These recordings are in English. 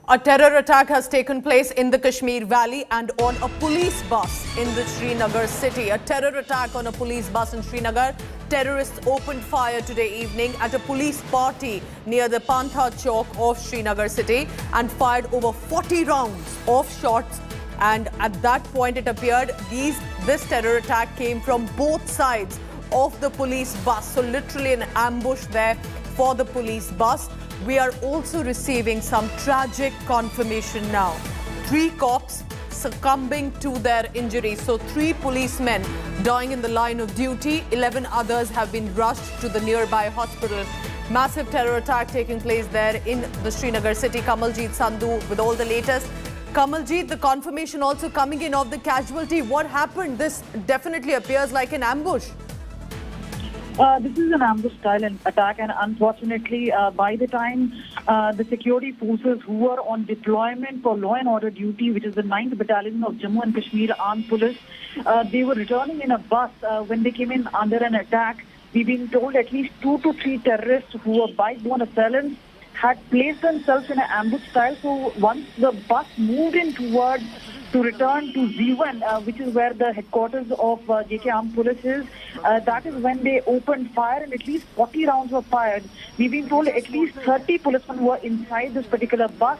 A terror attack has taken place in the Kashmir Valley and on a police bus in the Srinagar city. A terror attack on a police bus in Srinagar. Terrorists opened fire today evening at a police party near the Pantha Chowk of Srinagar city and fired over 40 rounds of shots. And at that point, it appeared this terror attack came from both sides of the police bus. So literally an ambush there for the police bus. We are also receiving some tragic confirmation now. 3 cops succumbing to their injuries. So 3 policemen dying in the line of duty. 11 others have been rushed to the nearby hospital. Massive terror attack taking place there in the Srinagar city. Kamaljeet Sandhu with all the latest. Kamaljeet, the confirmation also coming in of the casualty. What happened? This definitely appears like an ambush. This is an ambush-style attack, and unfortunately, by the time the security forces who were on deployment for law and order duty, which is the 9th Battalion of Jammu and Kashmir Armed Police, they were returning in a bus when they came in under an attack. We've been told at least 2 to 3 terrorists who were bike-borne assailants had placed themselves in an ambush style. So once the bus moved in towards to return to Z1, which is where the headquarters of JK Armed Police is, that is when they opened fire and at least 40 rounds were fired. We've been told at least 30 policemen were inside this particular bus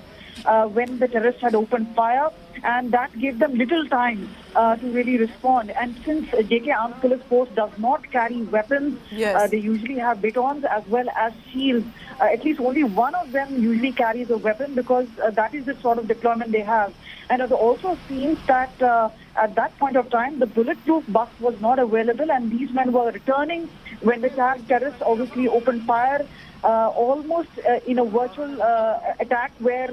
when the terrorists had opened fire, and that gave them little time to really respond. And since JK Armed Police Force does not carry weapons, they usually have batons as well as shields. At least only one of them usually carries a weapon because that is the sort of deployment they have. And it also seems that at that point of time, the bulletproof bus was not available, and these men were returning when the terrorists obviously opened fire, almost in a virtual attack where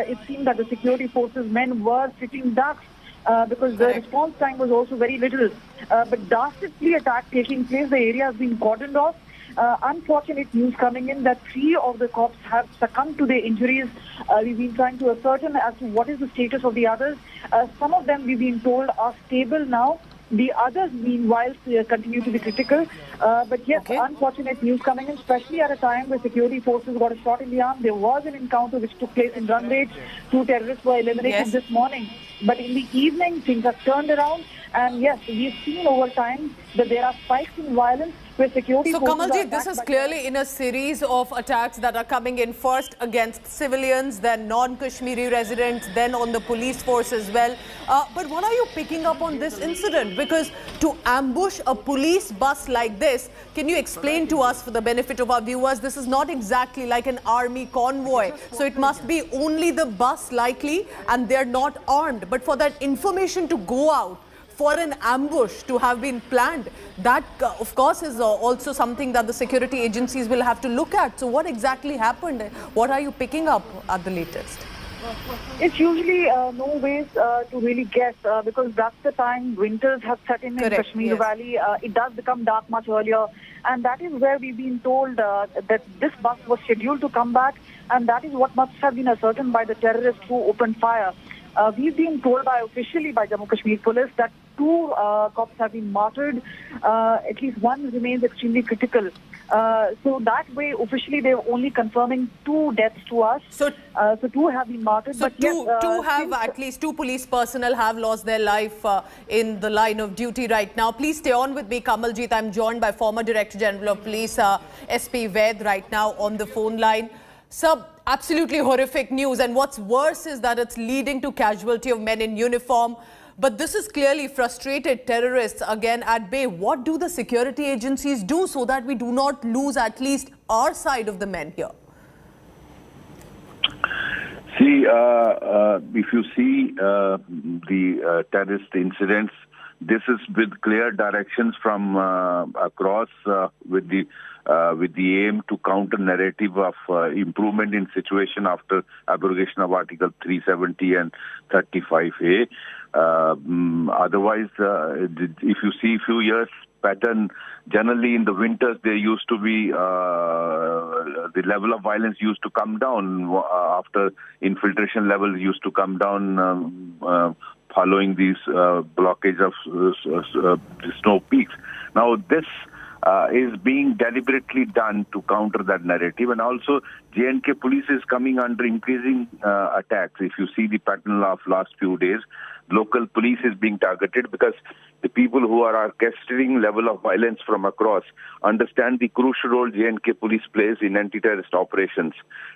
it seemed that the security forces men were sitting ducks because the response time was also very little. But dastardly attack taking place, the area has been cordoned off. Unfortunate news coming in that 3 of the cops have succumbed to their injuries. We've been trying to ascertain as to what is the status of the others. Some of them, we've been told, are stable now. The others, meanwhile, continue to be critical. But yes, unfortunate news coming in, especially at a time where security forces got a shot in the arm. There was an encounter which took place in Ranbet. 2 terrorists were eliminated this morning. But in the evening, things have turned around. And yes, we've seen over time that there are spikes in violence where security forces Kamaljeet, this is clearly in a series of attacks that are coming in first against civilians, then non-Kashmiri residents, then on the police force as well. But what are you picking up on this incident? Because to ambush a police bus like this, can you explain to us for the benefit of our viewers, this is not exactly like an army convoy. So it must be only the bus likely and they're not armed. But for that information to go out, for an ambush to have been planned, that of course is also something that the security agencies will have to look at. So what exactly happened? What are you picking up at the latest? It's usually no ways to really guess because that's the time winters have set in Kashmir Valley. It does become dark much earlier, and that is where we've been told that this bus was scheduled to come back, and that is what must have been ascertained by the terrorists who opened fire. We've been told officially by Jammu Kashmir Police that 2 cops have been martyred. At least 1 remains extremely critical. So that way, officially, they're only confirming 2 deaths to us. So 2 have been martyred. So at least 2 police personnel have lost their life in the line of duty right now. Please stay on with me, Kamaljeet. I'm joined by former Director General of Police, SP Vaid, right now on the phone line. Sir, absolutely horrific news, and what's worse is that it's leading to casualty of men in uniform. But this is clearly frustrated terrorists again at bay. What do the security agencies do so that we do not lose at least our side of the men here? See, if you see the terrorist incidents, this is with clear directions from across with the aim to counter narrative of improvement in situation after abrogation of Article 370 and 35A. Otherwise, if you see few years pattern, generally in the winters there used to be the level of violence used to come down after infiltration levels used to come down following these blockage of snow peaks. Now this is being deliberately done to counter that narrative. And also, J&K police is coming under increasing attacks. If you see the pattern of last few days, local police is being targeted because the people who are orchestrating level of violence from across understand the crucial role J&K police plays in anti-terrorist operations.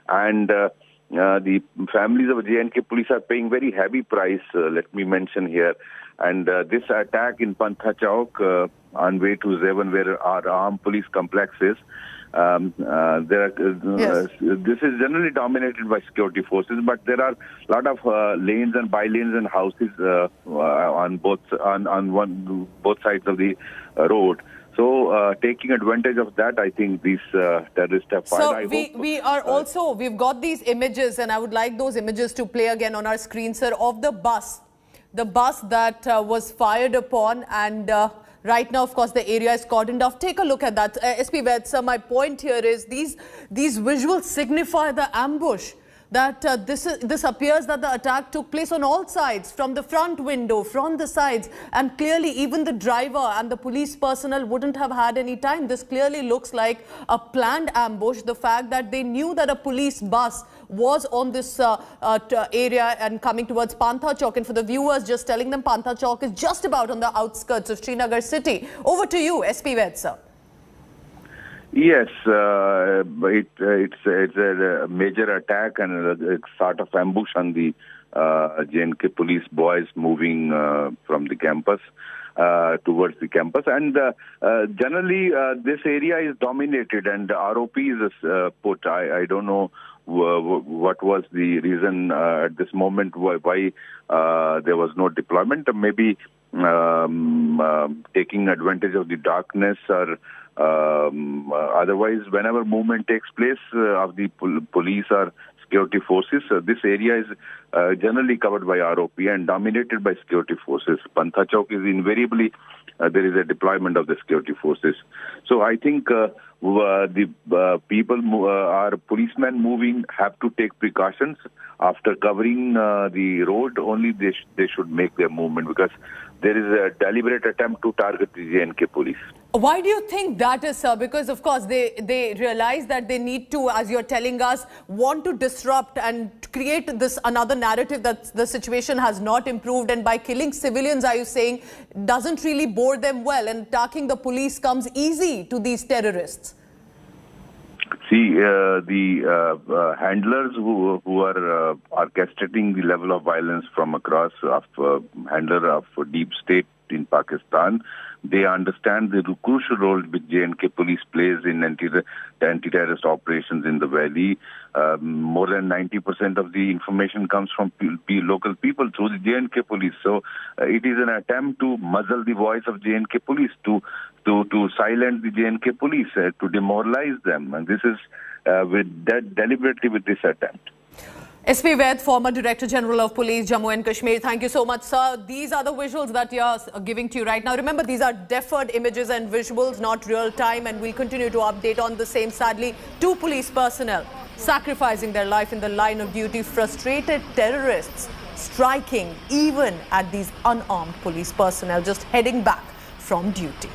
And the families of J&K police are paying very heavy price, let me mention here. And this attack in Pantha Chowk on way to Zevan, where our armed police complex is, this is generally dominated by security forces, but there are a lot of lanes and by-lanes and houses on both sides of the road. So, taking advantage of that, I think these terrorists have fired. So, we've got these images, and I would like those images to play again on our screen, sir, of the bus that was fired upon, and right now, of course, the area is cordoned off. Take a look at that. SP Vaid, sir, my point here is these visuals signify the ambush. That this appears that the attack took place on all sides, from the front window, from the sides, and clearly even the driver and the police personnel wouldn't have had any time. This clearly looks like a planned ambush. The fact that they knew that a police bus was on this area and coming towards Pantha Chowk, and for the viewers, just telling them Pantha Chowk is just about on the outskirts of Srinagar city. Over to you, SP Vaid, sir. Yes, it's a major attack and a sort of ambush on the J&K police boys moving from the campus towards the campus. And generally, this area is dominated, and ROP is put. I don't know what was the reason at this moment why there was no deployment. Maybe taking advantage of the darkness, or otherwise, whenever movement takes place of the police or security forces, this area is generally covered by ROP and dominated by security forces. Pantha Chowk is invariably, there is a deployment of the security forces. So I think the people, our policemen moving, have to take precautions. After covering the road, only they should make their movement, because there is a deliberate attempt to target the J&K police. Why do you think that is, sir? Because, of course, they realize that they need to, as you're telling us, want to disrupt and create this another narrative that the situation has not improved. And by killing civilians, are you saying, doesn't really bode them well, and attacking the police comes easy to these terrorists? See, the handlers who are orchestrating the level of violence from across, handler of deep state in Pakistan, they understand the crucial role which J&K police plays in anti-terrorist operations in the valley. More than 90% of the information comes from local people through the J&K police. So it is an attempt to muzzle the voice of J&K police, to silence the J&K police, to demoralize them. And this is deliberately with this attempt. SP Vaid, former Director General of Police, Jammu and Kashmir. Thank you so much, sir. These are the visuals that we are giving to you right now. Remember, these are deferred images and visuals, not real time, and we'll continue to update on the same. Sadly, 2 police personnel sacrificing their life in the line of duty, frustrated terrorists striking even at these unarmed police personnel just heading back from duty.